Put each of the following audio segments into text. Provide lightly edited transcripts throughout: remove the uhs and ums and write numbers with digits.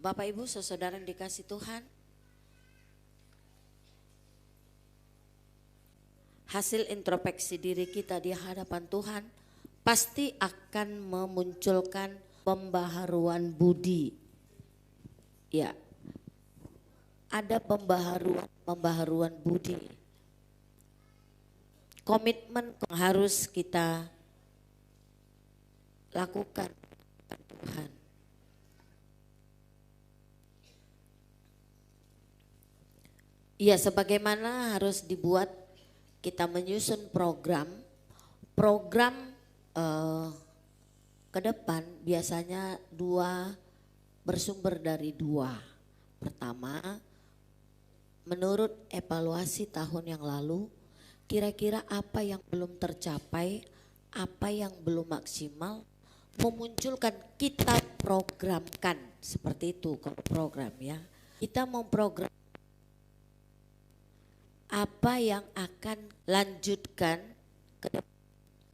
Bapak Ibu saudara yang dikasih Tuhan, hasil introspeksi diri kita di hadapan Tuhan pasti akan memunculkan pembaharuan budi. Ya, ada pembaharuan budi. Komitmen harus kita lakukan Tuhan. Ya, sebagaimana harus dibuat, kita menyusun program ke depan biasanya bersumber dari dua. Pertama, menurut evaluasi tahun yang lalu, kira-kira apa yang belum tercapai, apa yang belum maksimal, memunculkan kita programkan, seperti itu kalau program ya. Kita memprogram apa yang akan lanjutkan ke depan.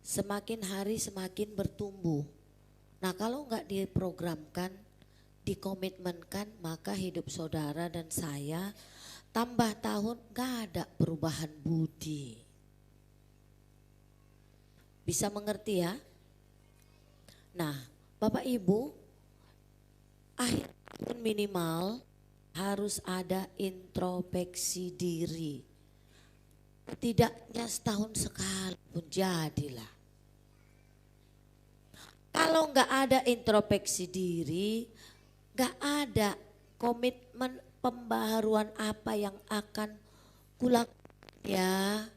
Semakin hari semakin bertumbuh. Nah, kalau enggak diprogramkan, dikomitmenkan, maka hidup saudara dan saya tambah tahun enggak ada perubahan budi. Bisa mengerti ya? Nah, Bapak Ibu, akhir tahun minimal harus ada introspeksi diri. Tidaknya setahun sekali pun jadilah. Kalau enggak ada introspeksi diri, enggak ada komitmen pembaharuan apa yang akan kulakukan ya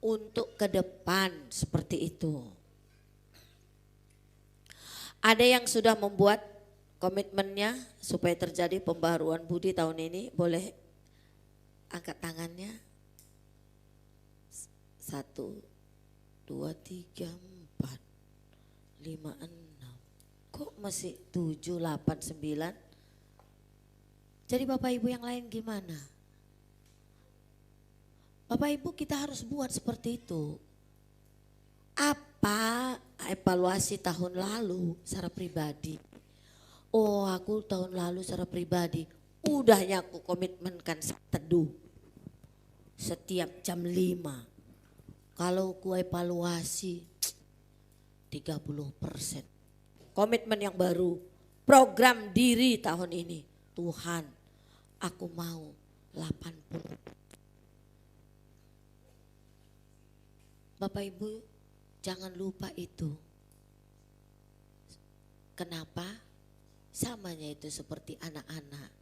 untuk ke depan, seperti itu. Ada yang sudah membuat komitmennya supaya terjadi pembaharuan budi tahun ini, boleh angkat tangannya. 1, 2, 3, 4, 5, 6. Kok masih 7, 8, 9? Jadi Bapak Ibu yang lain gimana? Bapak Ibu kita harus buat seperti itu. Apa evaluasi tahun lalu secara pribadi? Oh, aku tahun lalu secara pribadi udahnya aku komitmenkan teduh setiap jam 5. Kalau ku evaluasi 30%. Komitmen yang baru, program diri tahun ini. Tuhan, aku mau 80. Bapak Ibu jangan lupa itu. Kenapa? Samanya itu seperti anak-anak.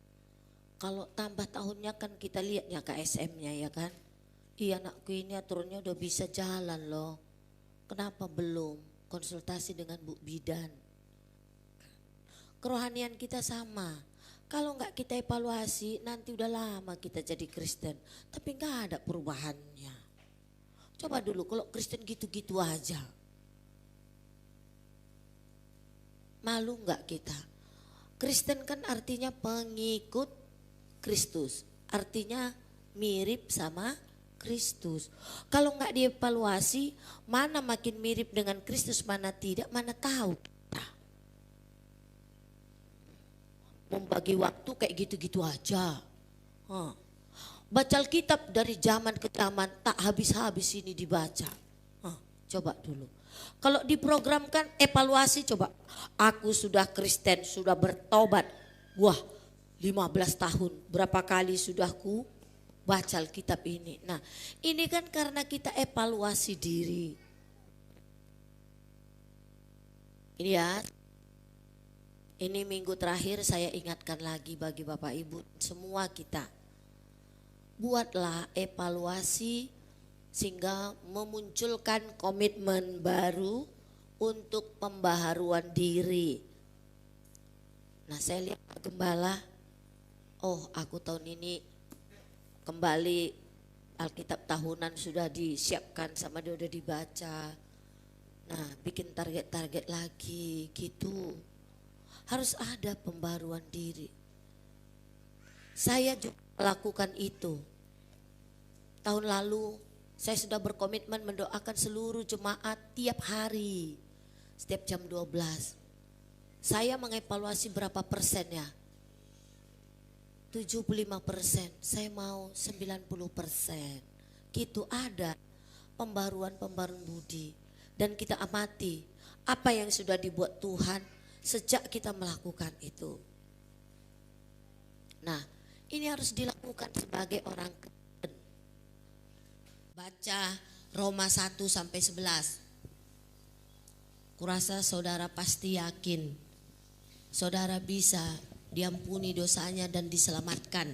Kalau tambah tahunnya kan kita lihatnya KSM-nya ya kan. Iya anakku ini aturannya udah bisa jalan loh. Kenapa belum? Konsultasi dengan Bu Bidan. Kerohanian kita sama. Kalau enggak kita evaluasi nanti udah lama kita jadi Kristen. Tapi enggak ada perubahannya. Coba dulu kalau Kristen gitu-gitu aja. Malu enggak kita? Kristen kan artinya pengikut Kristus. Artinya mirip sama Kristus. Kalau enggak dievaluasi, mana makin mirip dengan Kristus, mana tidak, mana tahu kita. Membagi waktu kayak gitu-gitu aja. Baca Alkitab dari zaman ke zaman tak habis-habis ini dibaca. Coba dulu. Kalau diprogramkan evaluasi coba. Aku sudah Kristen, sudah bertobat. Wah 15 tahun berapa kali sudah ku baca Alkitab ini. Nah ini kan karena kita evaluasi diri. Ini ya. Ini minggu terakhir saya ingatkan lagi bagi Bapak Ibu semua kita. Buatlah evaluasi sehingga memunculkan komitmen baru untuk pembaharuan diri. Nah saya lihat Pak Gembala, oh aku tahun ini kembali Alkitab tahunan sudah disiapkan sama dia udah dibaca. Nah bikin target-target lagi gitu. Harus ada pembaruan diri. Saya juga melakukan itu. Tahun lalu saya sudah berkomitmen mendoakan seluruh jemaat tiap hari. Setiap jam 12. Saya mengevaluasi berapa persen ya. 75%, saya mau 90%. Gitu ada pembaruan-pembaruan budi. Dan kita amati apa yang sudah dibuat Tuhan sejak kita melakukan itu. Nah, ini harus dilakukan sebagai orang Kristen. Baca Roma 1 sampai 11. Kurasa saudara pasti yakin saudara bisa diampuni dosanya dan diselamatkan.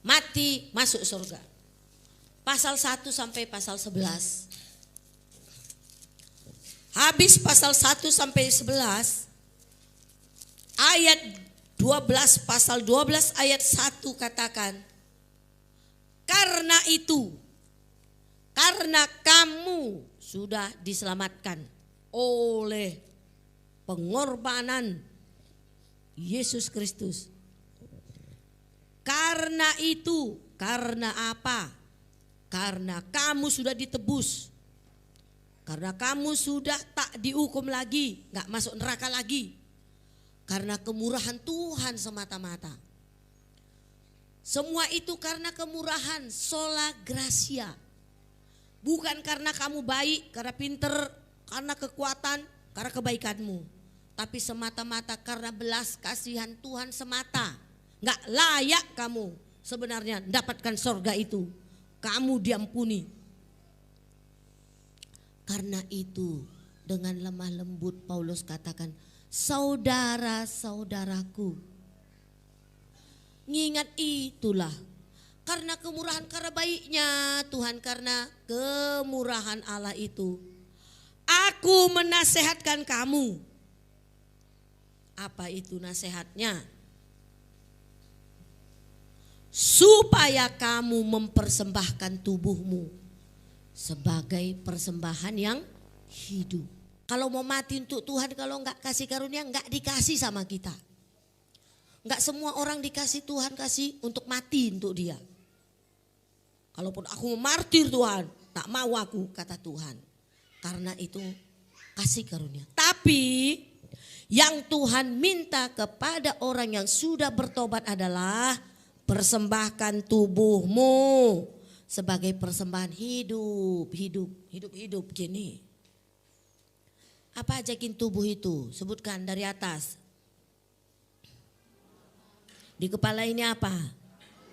Mati masuk surga. Pasal 1 sampai pasal 11. Habis pasal 1 sampai 11, ayat 12, pasal 12 ayat 1 katakan, karena itu, karena kamu sudah diselamatkan oleh pengorbanan Yesus Kristus. Karena itu, karena apa? Karena kamu sudah ditebus. Karena kamu sudah tak dihukum lagi, gak masuk neraka lagi. Karena kemurahan Tuhan semata-mata. Semua itu karena kemurahan, sola gracia. Bukan karena kamu baik, karena pinter, karena kekuatan, karena kebaikanmu. Tapi semata-mata karena belas kasihan Tuhan semata. Gak layak kamu sebenarnya mendapatkan sorga itu. Kamu diampuni. Karena itu dengan lemah lembut Paulus katakan, saudara-saudaraku, ngingat itulah. Karena kemurahan, karena baiknya Tuhan, karena kemurahan Allah itu, aku menasehatkan kamu. Apa itu nasihatnya? Supaya kamu mempersembahkan tubuhmu sebagai persembahan yang hidup. Kalau mau mati untuk Tuhan, kalau enggak kasih karunia, enggak dikasih sama kita. Enggak semua orang dikasih Tuhan kasih untuk mati untuk dia. Kalaupun aku mau martir Tuhan, tak mau aku, kata Tuhan. Karena itu kasih karunia. Tapi yang Tuhan minta kepada orang yang sudah bertobat adalah persembahkan tubuhmu sebagai persembahan hidup gini. Apa ajakin tubuh itu? Sebutkan dari atas. Di kepala ini apa?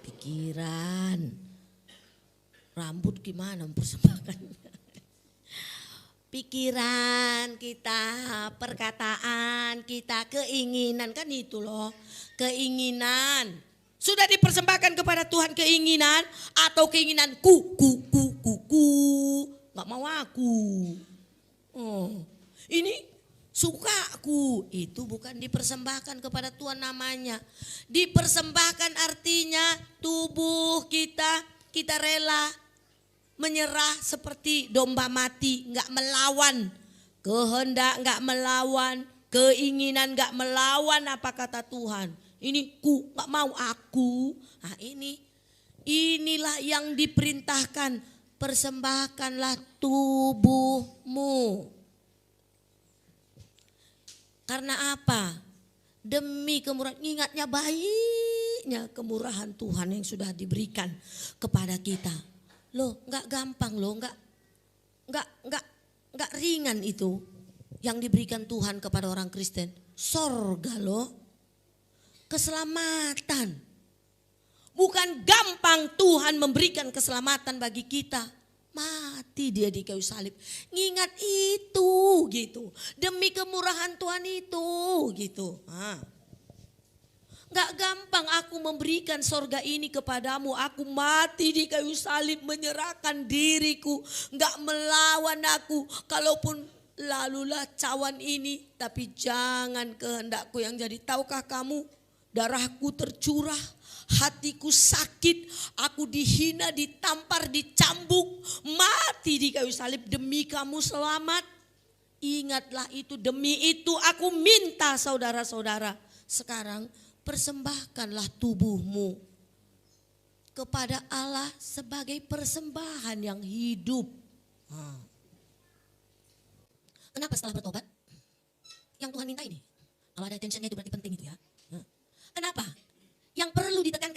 Pikiran. Rambut gimana mempersembahkannya? Pikiran kita, perkataan kita, keinginan, kan itu loh. Keinginan. Sudah dipersembahkan kepada Tuhan keinginan atau keinginan ku. Gak mau aku. Oh, ini sukaku. Itu bukan dipersembahkan kepada Tuhan namanya. Dipersembahkan artinya tubuh kita rela menyerah seperti domba mati. Gak melawan. Kehendak gak melawan. Keinginan gak melawan apa kata Tuhan. Ini ku, gak mau aku. Nah inilah yang diperintahkan. Persembahkanlah tubuhmu. Karena apa? Demi kemurahan, ingatnya baiknya kemurahan Tuhan yang sudah diberikan kepada kita. Loh, gak gampang loh, gak ringan itu yang diberikan Tuhan kepada orang Kristen. Sorga loh. Keselamatan. Bukan gampang Tuhan memberikan keselamatan bagi kita. Mati dia di kayu salib. Ngingat itu gitu. Demi kemurahan Tuhan itu gitu. Gak gampang aku memberikan sorga ini kepadamu. Aku mati di kayu salib menyerahkan diriku. Gak melawan aku. Kalaupun lalulah cawan ini. Tapi jangan kehendakku yang jadi. Tahukah kamu? Darahku tercurah, hatiku sakit, aku dihina, ditampar, dicambuk, mati di kayu salib demi kamu selamat. Ingatlah itu, demi itu aku minta saudara-saudara. Sekarang persembahkanlah tubuhmu kepada Allah sebagai persembahan yang hidup. Kenapa setelah bertobat? Yang Tuhan minta ini. Kalau ada tensionnya itu berarti penting itu ya. Kenapa? Yang perlu ditekankan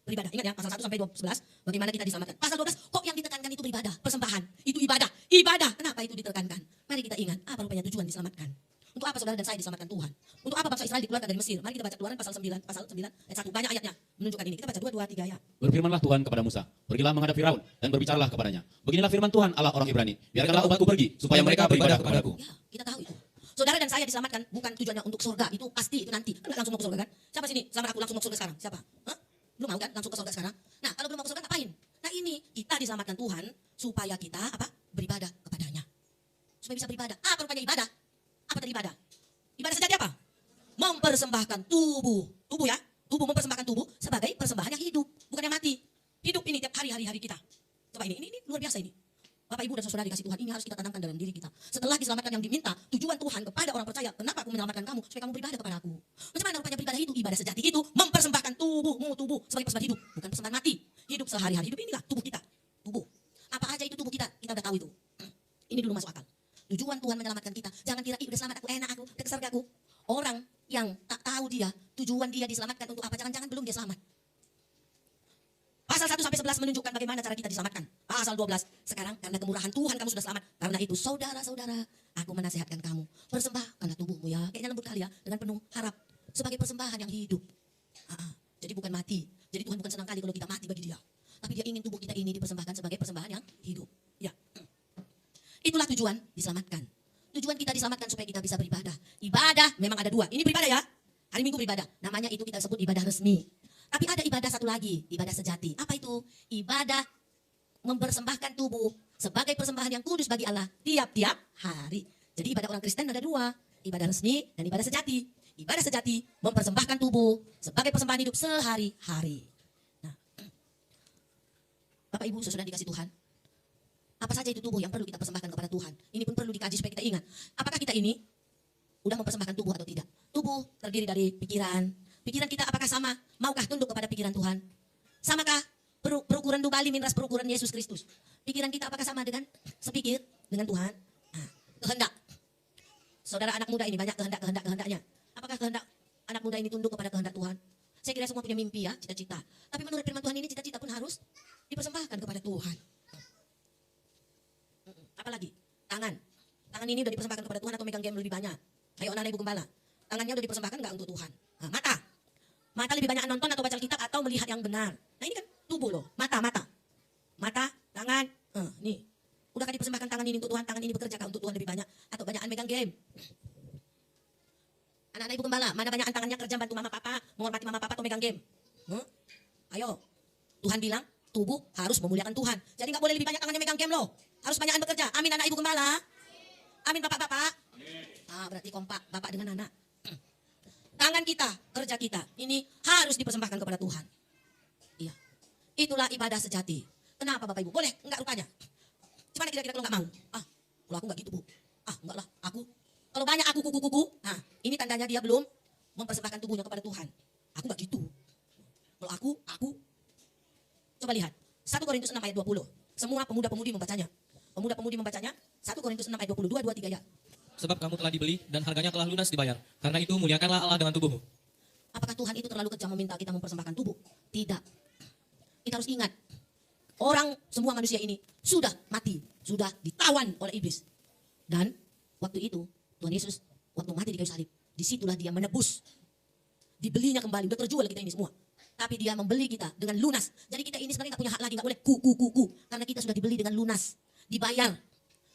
beribadah. Ingat ya, pasal 1 sampai 11, bagaimana kita diselamatkan. Pasal 12, kok yang ditekankan itu beribadah, persembahan. Itu ibadah. Ibadah, kenapa itu ditekankan? Mari kita ingat, apa rupanya tujuan diselamatkan. Untuk apa saudara dan saya diselamatkan Tuhan? Untuk apa bangsa Israel dikeluarkan dari Mesir? Mari kita baca Keluaran pasal 9 ayat 1. Banyak ayatnya menunjukkan ini. Kita baca 2, 3 ayat. Berfirmanlah Tuhan kepada Musa, pergilah menghadap Firaun dan berbicaralah kepadanya. Beginilah firman Tuhan Allah orang Ibrani, biarkanlah umatku pergi supaya mereka beribadah kepadaku. Ya, kita tahu itu. Saudara dan saya diselamatkan bukan tujuannya untuk surga, itu pasti, itu nanti. Kan langsung mau ke surga kan? Siapa sini selamat aku langsung mau ke surga sekarang? Siapa? Hah? Belum mau kan langsung ke surga sekarang? Nah, kalau belum mau ke surga ngapain? Nah, ini kita diselamatkan Tuhan supaya kita apa? Beribadah kepadanya. Supaya bisa beribadah. Apa rupanya ibadah? Apa tadi ibadah? Ibadah sejati apa? Mempersembahkan tubuh. Tubuh ya. Tubuh, mempersembahkan tubuh sebagai persembahan yang hidup, bukan yang mati. Hidup ini tiap hari kita. Coba ini luar biasa ini. Bapak Ibu dan saudara dikasih Tuhan, ini harus kita tanamkan dalam diri kita. Setelah diselamatkan yang diminta, tujuan Tuhan kepada orang percaya, kenapa aku menyelamatkan kamu? Supaya kamu beribadah kepada aku. Macam mana rupanya beribadah itu? Ibadah sejati itu mempersembahkan tubuh sebagai persembahan hidup, bukan persembahan mati. Hidup sehari-hari, hidup inilah tubuh kita. Tubuh. Apa aja itu tubuh kita udah tahu itu. Ini dulu masuk akal. Tujuan Tuhan menyelamatkan kita. Jangan kira, udah selamat aku, enak aku, udah ke surga aku. Orang yang tak tahu dia, tujuan dia diselamatkan untuk apa? Jangan-jangan belum dia selamat. Pasal 1 sampai 11 menunjukkan bagaimana cara kita diselamatkan. Pasal 12, sekarang karena kemurahan Tuhan kamu sudah selamat. Karena itu saudara-saudara, aku menasihatkan kamu. Persembahkanlah tubuhmu ya. Kayaknya lembut kali ya, dengan penuh harap. Sebagai persembahan yang hidup. Jadi bukan mati. Jadi Tuhan bukan senang kali kalau kita mati bagi dia. Tapi dia ingin tubuh kita ini dipersembahkan sebagai persembahan yang hidup. Ya. Itulah tujuan diselamatkan. Tujuan kita diselamatkan supaya kita bisa beribadah. Ibadah memang ada 2. Ini beribadah ya. Hari Minggu beribadah. Namanya itu kita sebut ibadah resmi. Tapi ada ibadah satu lagi, ibadah sejati. Apa itu? Ibadah mempersembahkan tubuh sebagai persembahan yang kudus bagi Allah tiap-tiap hari. Jadi ibadah orang Kristen ada 2, ibadah resmi dan ibadah sejati. Ibadah sejati mempersembahkan tubuh sebagai persembahan hidup sehari-hari. Nah, Bapak Ibu sesudah dikasih Tuhan, apa saja itu tubuh yang perlu kita persembahkan kepada Tuhan? Ini pun perlu dikaji supaya kita ingat. Apakah kita ini udah mempersembahkan tubuh atau tidak? Tubuh terdiri dari pikiran. Pikiran kita apakah sama? Maukah tunduk kepada pikiran Tuhan? Samakah perukuran dubali minras perukuran Yesus Kristus? Pikiran kita apakah sama dengan sepikir dengan Tuhan? Nah, kehendak. Saudara anak muda ini banyak kehendaknya. Apakah kehendak anak muda ini tunduk kepada kehendak Tuhan? Saya kira semua punya mimpi ya, cita-cita. Tapi menurut firman Tuhan ini cita-cita pun harus dipersembahkan kepada Tuhan. Apalagi? Tangan. Tangan ini udah dipersembahkan kepada Tuhan atau megang game lebih banyak? Ayo anak-anak ibu gembala. Tangannya udah dipersembahkan enggak untuk Tuhan? Nah, mata. Mata lebih banyak nonton atau baca Alkitab atau melihat yang benar. Nah ini kan tubuh loh. Mata. Mata, tangan. Nih. Udahkah dipersembahkan tangan ini untuk Tuhan? Tangan ini bekerja untuk Tuhan lebih banyak? Atau banyakan megang game? Anak-anak ibu gembala. Mana banyakan tangannya kerja bantu mama papa, menghormati mama papa atau megang game? Ayo. Tuhan bilang tubuh harus memuliakan Tuhan. Jadi gak boleh lebih banyak tangannya megang game loh. Harus banyakan bekerja. Amin anak ibu gembala. Amin bapak-bapak. Berarti kompak bapak dengan anak. Tangan kita, kerja kita, ini harus dipersembahkan kepada Tuhan. Iya. Itulah ibadah sejati. Kenapa Bapak Ibu? Boleh? Enggak rupanya. Gimana kira-kira kalau enggak mau? Kalau aku enggak gitu Bu. Enggak lah. Kalau banyak aku kuku. Ini tandanya dia belum mempersembahkan tubuhnya kepada Tuhan. Aku enggak gitu. Kalau aku. Coba lihat. 1 Korintus 6 ayat 20. Semua pemuda-pemudi membacanya. Pemuda-pemudi membacanya. 1 Korintus 6 ayat 20. 2, 3 ya. Sebab kamu telah dibeli dan harganya telah lunas dibayar. Karena itu muliakanlah Allah dengan tubuhmu. Apakah Tuhan itu terlalu kejam meminta kita mempersembahkan tubuh? Tidak. Kita harus ingat. Orang semua manusia ini sudah mati. Sudah ditawan oleh iblis. Dan waktu itu Tuhan Yesus waktu mati di kayu salib. Disitulah dia menebus. Dibelinya kembali. Udah terjual kita ini semua. Tapi dia membeli kita dengan lunas. Jadi kita ini sebenarnya gak punya hak lagi. Gak boleh kuku. Karena kita sudah dibeli dengan lunas. Dibayar.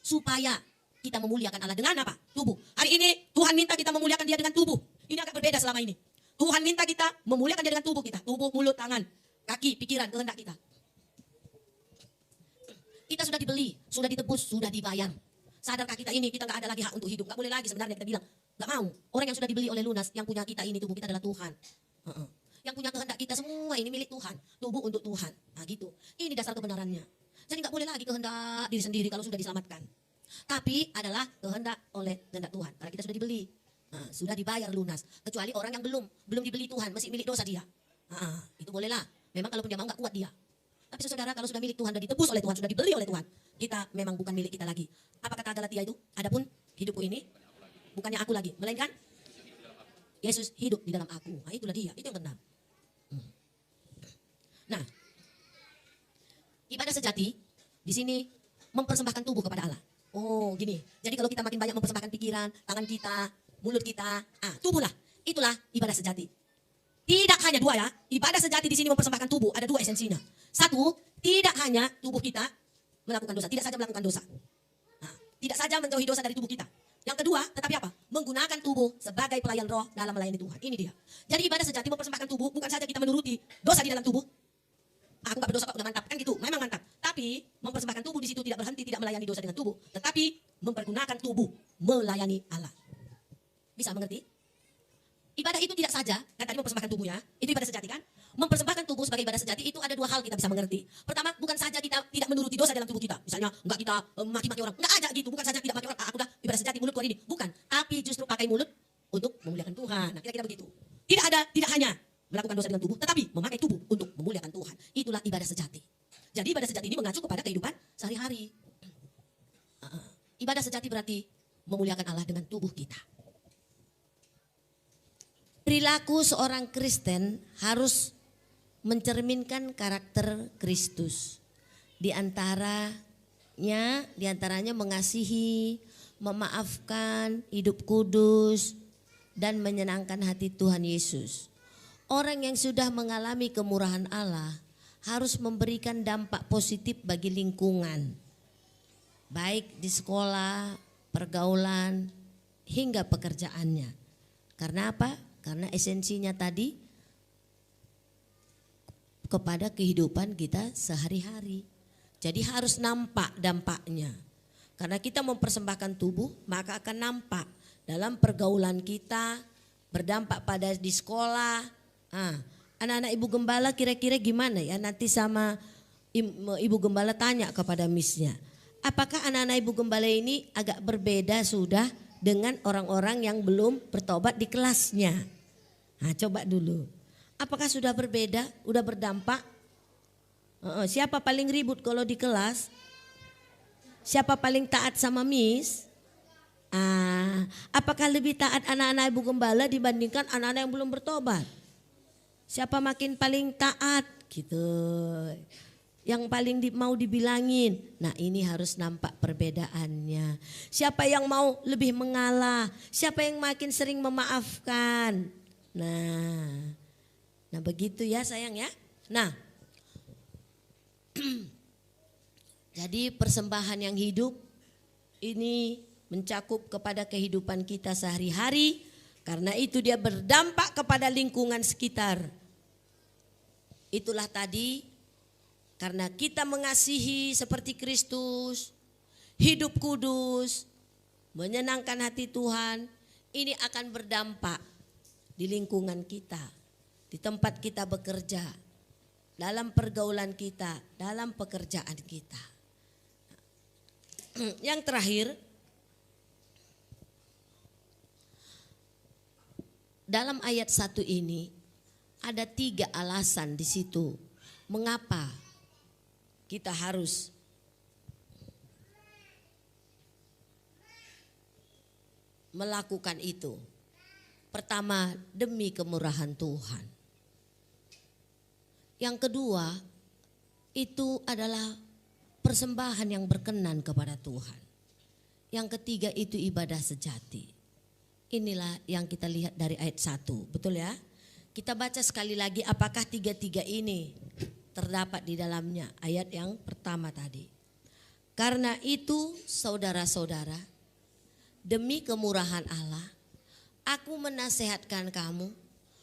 Supaya kita memuliakan Allah dengan apa? Tubuh. Hari ini Tuhan minta kita memuliakan dia dengan tubuh. Ini agak berbeda selama ini. Tuhan minta kita memuliakan dia dengan tubuh kita. Tubuh, mulut, tangan, kaki, pikiran, kehendak kita. Kita sudah dibeli, sudah ditebus, sudah dibayar. Sadarkah kita ini, kita gak ada lagi hak untuk hidup. Gak boleh lagi sebenarnya kita bilang. Gak mau. Orang yang sudah dibeli oleh lunas, yang punya kita ini, tubuh kita adalah Tuhan. Yang punya kehendak kita semua ini milik Tuhan. Tubuh untuk Tuhan. Nah gitu. Ini dasar kebenarannya. Jadi gak boleh lagi kehendak diri sendiri kalau sudah diselamatkan. Tapi adalah kehendak oleh kehendak Tuhan. Karena kita sudah dibeli. Sudah dibayar lunas. Kecuali orang yang belum dibeli Tuhan. Masih milik dosa dia. Itu bolehlah. Memang kalau dia mau gak kuat dia. Tapi saudara kalau sudah milik Tuhan. Sudah ditebus oleh Tuhan. Sudah dibeli oleh Tuhan. Kita memang bukan milik kita lagi. Apa kata Galatia itu? Adapun hidupku ini. Bukannya aku lagi. Melainkan Yesus hidup di dalam aku. Nah itulah dia. Itu yang benar. sejati di sini mempersembahkan tubuh kepada Allah. Oh, gini. Jadi kalau kita makin banyak mempersembahkan pikiran, tangan kita, mulut kita, tubuh lah. Itulah ibadah sejati. Tidak hanya dua ya, ibadah sejati di sini mempersembahkan tubuh, ada dua esensinya. Satu, tidak hanya tubuh kita melakukan dosa, tidak saja melakukan dosa. Tidak saja menjauhi dosa dari tubuh kita. Yang kedua, tetapi apa? Menggunakan tubuh sebagai pelayan roh dalam melayani Tuhan. Ini dia. Jadi ibadah sejati mempersembahkan tubuh, bukan saja kita menuruti dosa di dalam tubuh. Aku gak berdosa kok, udah mantap. Kan gitu, memang mantap. Tapi mempersembahkan tubuh di situ tidak berhenti, tidak melayani dosa dengan tubuh. Tetapi mempergunakan tubuh melayani Allah. Bisa mengerti? Ibadah itu tidak saja, kan tadi mempersembahkan tubuh ya, itu ibadah sejati kan? Mempersembahkan tubuh sebagai ibadah sejati itu ada dua hal kita bisa mengerti. Pertama, bukan saja kita tidak menuruti dosa dalam tubuh kita. Misalnya, enggak kita maki-maki orang. Enggak ada gitu, bukan saja tidak maki orang. Aku udah ibadah sejati, mulut keluar ini. Bukan, tapi justru pakai mulut untuk memuliakan Tuhan. Nah, kira-kira begitu. Tidak hanya melakukan dosa dengan tubuh, tetapi memakai tubuh untuk memuliakan Tuhan. Itulah ibadah sejati. Jadi ibadah sejati ini mengacu kepada kehidupan sehari-hari. Ibadah sejati berarti memuliakan Allah dengan tubuh kita. Perilaku seorang Kristen harus mencerminkan karakter Kristus. Di antaranya mengasihi, memaafkan, hidup kudus, dan menyenangkan hati Tuhan Yesus. Orang yang sudah mengalami kemurahan Allah harus memberikan dampak positif bagi lingkungan, baik di sekolah, pergaulan, hingga pekerjaannya. Karena apa? Karena esensinya tadi kepada kehidupan kita sehari-hari. Jadi harus nampak dampaknya. Karena kita mempersembahkan tubuh, maka akan nampak dalam pergaulan kita, berdampak pada di sekolah. Anak-anak ibu gembala kira-kira gimana ya? Nanti sama ibu gembala tanya kepada misnya. Apakah anak-anak ibu gembala ini agak berbeda sudah dengan orang-orang yang belum bertobat di kelasnya? Coba dulu. Apakah sudah berbeda? Udah berdampak? Siapa paling ribut kalau di kelas? Siapa paling taat sama Miss? Apakah lebih taat anak-anak ibu gembala dibandingkan anak-anak yang belum bertobat? Siapa makin paling taat gitu? Yang paling mau dibilangin. Nah, ini harus nampak perbedaannya. Siapa yang mau lebih mengalah? Siapa yang makin sering memaafkan? Nah begitu ya sayang ya. Nah, jadi persembahan yang hidup ini mencakup kepada kehidupan kita sehari-hari. Karena itu dia berdampak kepada lingkungan sekitar. Itulah tadi, karena kita mengasihi seperti Kristus, hidup kudus, menyenangkan hati Tuhan, ini akan berdampak di lingkungan kita, di tempat kita bekerja, dalam pergaulan kita, dalam pekerjaan kita. Yang terakhir, dalam ayat 1 ini ada 3 alasan di situ mengapa kita harus melakukan itu. Pertama, demi kemurahan Tuhan. Yang kedua, itu adalah persembahan yang berkenan kepada Tuhan. Yang ketiga itu ibadah sejati. Inilah yang kita lihat dari ayat 1, betul ya? Kita baca sekali lagi apakah 3 ini terdapat di dalamnya. Ayat yang pertama tadi. Karena itu saudara-saudara, demi kemurahan Allah, aku menasehatkan kamu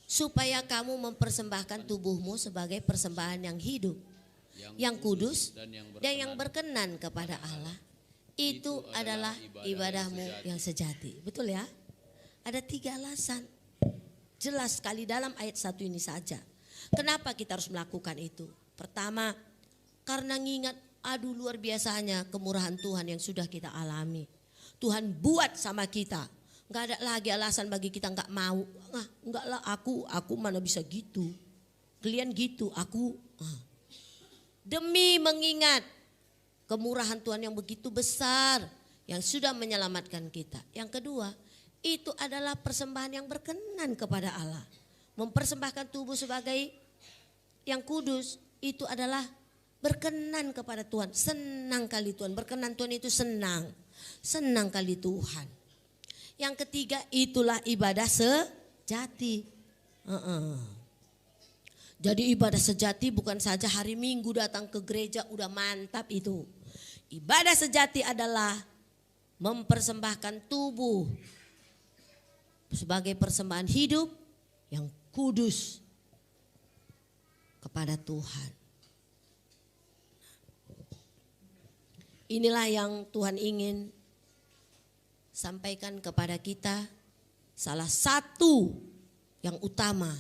supaya kamu mempersembahkan tubuhmu sebagai persembahan yang hidup, yang kudus dan yang berkenan kepada Allah. Itu adalah ibadahmu yang sejati. Betul ya? Ada 3 alasan. Jelas sekali dalam ayat 1 ini saja. Kenapa kita harus melakukan itu? Pertama, karena ngingat luar biasanya kemurahan Tuhan yang sudah kita alami. Tuhan buat sama kita. Gak ada lagi alasan bagi kita gak mau. Enggak lah, aku mana bisa gitu. Kalian gitu, aku. Demi mengingat kemurahan Tuhan yang begitu besar, yang sudah menyelamatkan kita. Yang kedua, itu adalah persembahan yang berkenan kepada Allah. Mempersembahkan tubuh sebagai yang kudus, itu adalah Berkenan kepada Tuhan, senang kali Tuhan. Berkenan Tuhan itu senang, senang kali Tuhan. Yang ketiga itulah ibadah sejati. Jadi ibadah sejati bukan saja hari Minggu datang ke gereja udah mantap itu. Ibadah sejati adalah mempersembahkan tubuh sebagai persembahan hidup yang kudus kepada Tuhan. Inilah yang Tuhan ingin sampaikan kepada kita. Salah satu yang utama,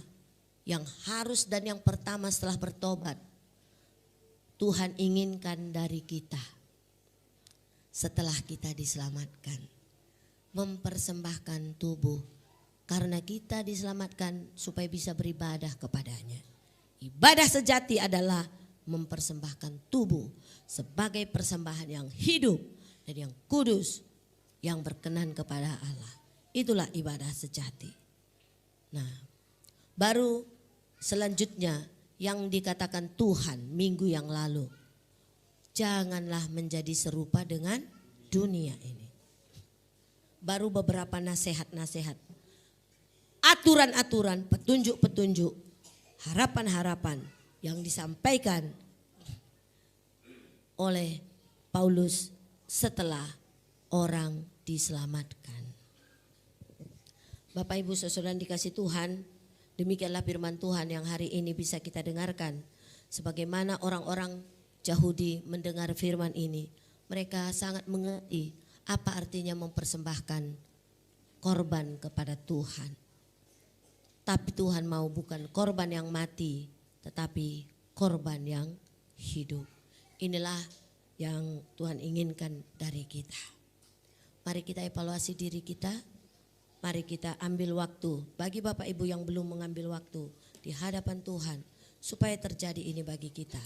yang harus dan yang pertama setelah bertobat, Tuhan inginkan dari kita setelah kita diselamatkan, mempersembahkan tubuh karena kita diselamatkan supaya bisa beribadah kepadanya. Ibadah sejati adalah mempersembahkan tubuh sebagai persembahan yang hidup dan yang kudus, yang berkenan kepada Allah. Itulah ibadah sejati. Nah, baru selanjutnya yang dikatakan Tuhan minggu yang lalu. Janganlah menjadi serupa dengan dunia ini. Baru beberapa nasihat-nasihat, aturan-aturan, petunjuk-petunjuk, harapan-harapan yang disampaikan oleh Paulus setelah orang diselamatkan. Bapak Ibu Saudara dikasih Tuhan, demikianlah firman Tuhan yang hari ini bisa kita dengarkan. Sebagaimana orang-orang Yahudi mendengar firman ini, mereka sangat mengerti apa artinya mempersembahkan korban kepada Tuhan. Tapi Tuhan mau bukan korban yang mati, tetapi korban yang hidup. Inilah yang Tuhan inginkan dari kita. Mari kita evaluasi diri kita. Mari kita ambil waktu. Bagi Bapak Ibu yang belum mengambil waktu di hadapan Tuhan, supaya terjadi ini bagi kita.